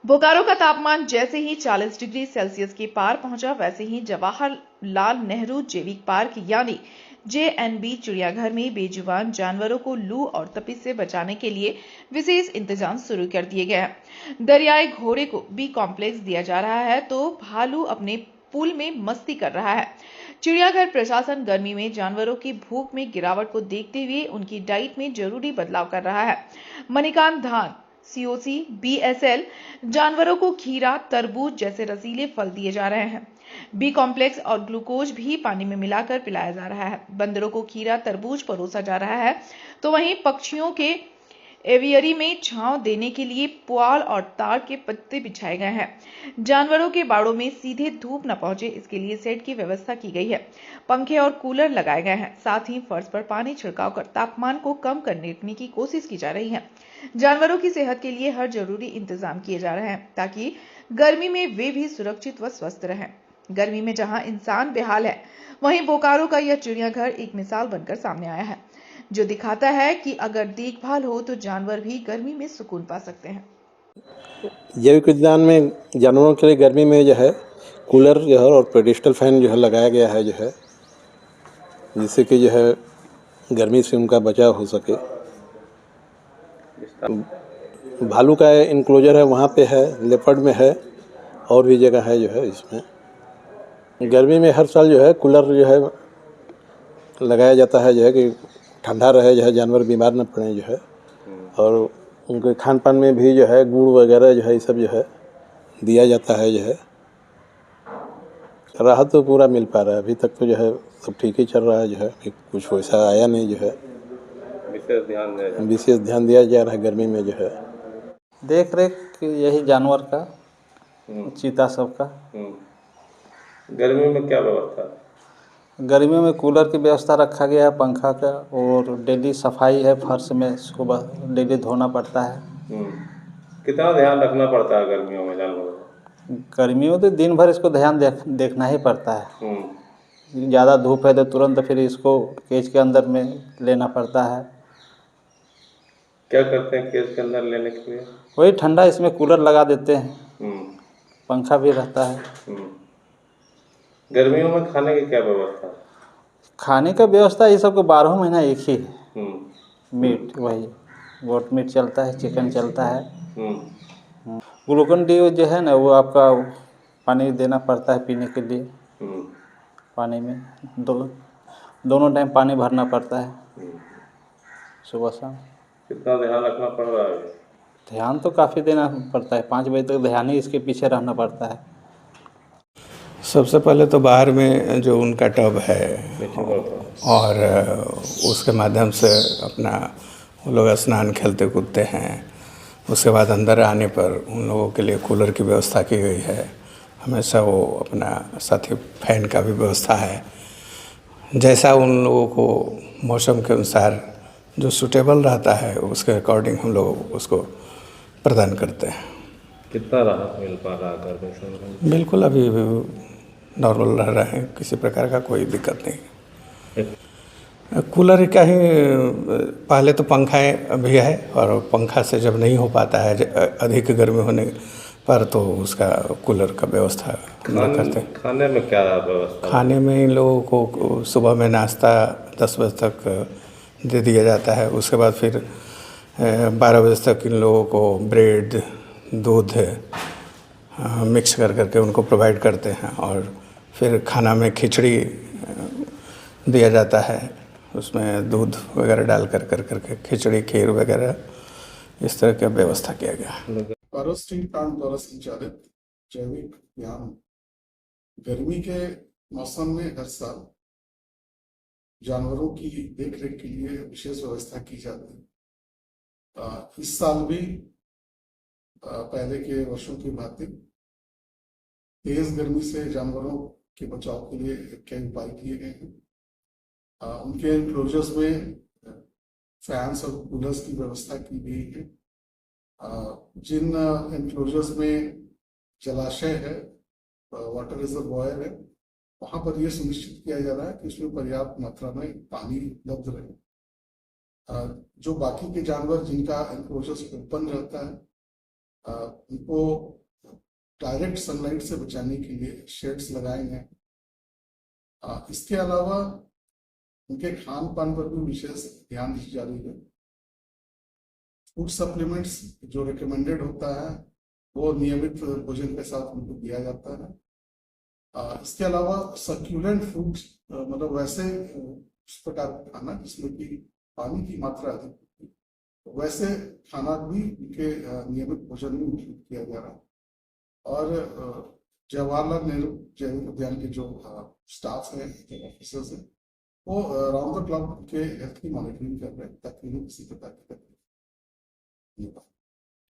बोकारो का तापमान जैसे ही 40 डिग्री सेल्सियस के पार पहुंचा, वैसे ही जवाहरलाल नेहरू जैविक पार्क यानी जेएनबी चिड़ियाघर में बेजुबान जानवरों को लू और तपिश से बचाने के लिए विशेष इंतजाम शुरू कर दिए गए हैं। दरियाई घोड़े को बी कॉम्प्लेक्स दिया जा रहा है तो भालू अपने पूल में मस्ती कर रहा है। चिड़ियाघर प्रशासन गर्मी में जानवरों की भूख में गिरावट को देखते हुए उनकी डाइट में जरूरी बदलाव कर रहा है। मणिकांत धान सीओसी बीएसएल जानवरों को खीरा, तरबूज जैसे रसीले फल दिए जा रहे हैं। बी कॉम्प्लेक्स और ग्लूकोज भी पानी में मिलाकर पिलाया जा रहा है। बंदरों को खीरा, तरबूज परोसा जा रहा है, तो वहीं पक्षियों के एवियरी में छांव देने के लिए पुआल और ताड़ के पत्ते बिछाए गए हैं। जानवरों के बाड़ों में सीधे धूप न पहुंचे, इसके लिए शेड की व्यवस्था की गई है। पंखे और कूलर लगाए गए हैं। साथ ही फर्श पर पानी छिड़काव कर तापमान को कम करने की कोशिश की जा रही है। जानवरों की सेहत के लिए हर जरूरी इंतजाम किए जा रहे हैं ताकि गर्मी में वे भी सुरक्षित व स्वस्थ रहें। गर्मी में जहां इंसान बेहाल है, वहीं बोकारो का यह चिड़ियाघर एक मिसाल बनकर सामने आया है, जो दिखाता है कि अगर देखभाल हो तो जानवर भी गर्मी में सुकून पा सकते हैं। जैविक उद्यान में जानवरों के लिए गर्मी में जो है कूलर जो है और पेडिस्टल फैन जो है लगाया गया है, जो है जिससे कि जो है गर्मी से उनका बचाव हो सके। भालू का इनक्लोजर है, वहाँ पे है, लेपर्ड में है, और भी जगह है जो है। इसमें गर्मी में हर साल जो है कूलर जो है लगाया जाता है, जो है कि ठंडा रहे, जो है जानवर बीमार न पड़े जो है। और उनके खान पान में भी जो है गुड़ वगैरह जो है ये सब जो है दिया जाता है, जो है राहत तो पूरा मिल पा रहा है। अभी तक तो जो है सब ठीक ही चल रहा है, जो है कुछ वैसा आया नहीं, जो है विशेष ध्यान दिया जा रहा है गर्मी में जो है। देख रेख यही जानवर का, चीता सब का। गर्मी में क्या व्यवस्था? गर्मियों में कूलर की व्यवस्था रखा गया है, पंखा का, और डेली सफाई है। फर्श में सुबह डेली धोना पड़ता है। कितना ध्यान रखना पड़ता है गर्मियों में जानवरों का? गर्मियों में तो दिन भर इसको ध्यान देखना ही पड़ता है। ज़्यादा धूप है तो तुरंत फिर इसको केज के अंदर में लेना पड़ता है। क्या करते हैं केज के अंदर लेने के लिए? वही ठंडा, इसमें कूलर लगा देते हैं, पंखा भी रहता है। गर्मियों में खाने की क्या व्यवस्था? खाने का व्यवस्था ये सब को 12 महीना एक ही है। मीट वही गोट मीट चलता है, चिकन चलता है। ग्लूकोन डी जो है ना, वो आपका पानी देना पड़ता है पीने के लिए। पानी में दोनों टाइम पानी भरना पड़ता है, सुबह शाम। कितना ध्यान रखना पड़ रहा है? ध्यान तो काफ़ी देना पड़ता है, 5 बजे तक ध्यान ही इसके पीछे रहना पड़ता है। सबसे पहले तो बाहर में जो उनका टब है और उसके माध्यम से अपना वो लोग स्नान खेलते कूदते हैं। उसके बाद अंदर आने पर उन लोगों के लिए कूलर की व्यवस्था की गई है। हमेशा वो अपना साथ ही फैन का भी व्यवस्था है। जैसा उन लोगों को मौसम के अनुसार जो सूटेबल रहता है उसके अकॉर्डिंग हम लोग उसको प्रदान करते हैं। कितना राहत मिल पा रहा है गर्मी से? बिल्कुल अभी नॉर्मल रह रहे हैं, किसी प्रकार का कोई दिक्कत नहीं। कूलर का ही पहले तो पंखा भी है, और पंखा से जब नहीं हो पाता है अधिक गर्मी होने पर तो उसका कूलर का व्यवस्था करते हैं। खाने में क्या व्यवस्था? खाने में इन लोगों को सुबह में नाश्ता 10 बजे तक दे दिया जाता है। उसके बाद फिर 12 बजे तक इन लोगों को ब्रेड, दूध मिक्स कर करके उनको प्रोवाइड करते हैं। और फिर खाना में खिचड़ी दिया जाता है, उसमें दूध वगैरह डाल करके खिचड़ी, खीर वगैरह इस तरह की व्यवस्था किया गया। बोकारो स्टील प्लांट द्वारा संचालित जैविक उद्यान गर्मी के मौसम में हर साल जानवरों की देखरेख के लिए विशेष व्यवस्था की जाती है। इस साल भी पहले के वर्षों की भांति तेज गर्मी से जानवरों के बचाव के लिए कई उपाय किए गए हैं। उनके एनक्लोजर्स में फैंस और कूलर्स की व्यवस्था की गई है। जिन एनक्लोजर्स में जलाशय है, वाटर रिजर्वॉयर है, वहां पर यह सुनिश्चित किया जा रहा है कि उसमें पर्याप्त मात्रा में पानी उपलब्ध रहे। जो बाकी के जानवर जिनका एनक्लोजर्स ओपन रहता है उनको डायरेक्ट सनलाइट से बचाने के लिए शेड्स लगाए हैं। इसके अलावा उनके खान पान पर भी विशेष ध्यान दी जा रही है। फूड सप्लीमेंट्स जो रिकमेंडेड होता है वो नियमित भोजन के साथ उनको दिया जाता है। इसके अलावा सक्यूलेंट फूड्स मतलब वैसे उस प्रकार का खाना जिसमें कि पानी की मात्रा अधिक होती है, वैसे खाना भी उनके नियमित भोजन में इंक्लूड किया जा रहा है। और जवाहरलाल नेहरू जैविक उद्यान के जो स्टाफ है, जो ऑफिसर्स हैं, वो राउंड द क्लॉक के हेल्थ की मॉनिटरिंग कर रहे हैं ताकि उन्हें किसी प्रकार की तकलीफ नहीं हो।